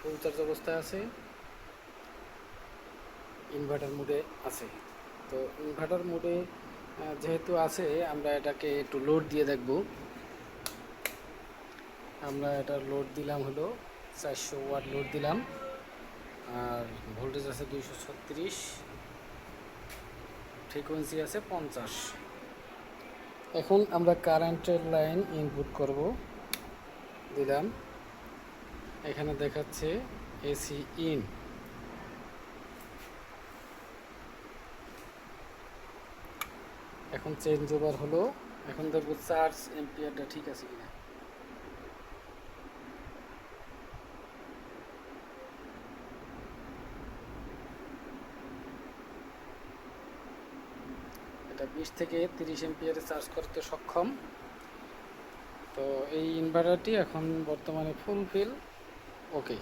Full charge অবস্থায় আছে, inverter মোডে আছে। তো ইনভার্টার মোডে যেহেতু আছে, আমরা এটাকে একটু লোড দিয়ে দেখব। আমরা এটা লোড দিলাম হলো 400 ওয়াট লোড দিলাম, আর ভোল্টেজ আছে 236, ফ্রিকোয়েন্সি আছে 50। এখন আমরা কারেন্টের লাইন ইনপুট করব, দিলাম। এখানে দেখাচ্ছে এসি ইন। এখন চেঞ্জ ওভার হলো। এখন দেখব চার্জ এম্পিয়ারটা ঠিক আছে কিনা। এটা 20 থেকে 30 এম্পিয়ারে চার্জ করতে সক্ষম। তো এই ইনভার্টারটি এখন বর্তমানে ফুলফিল ওকে।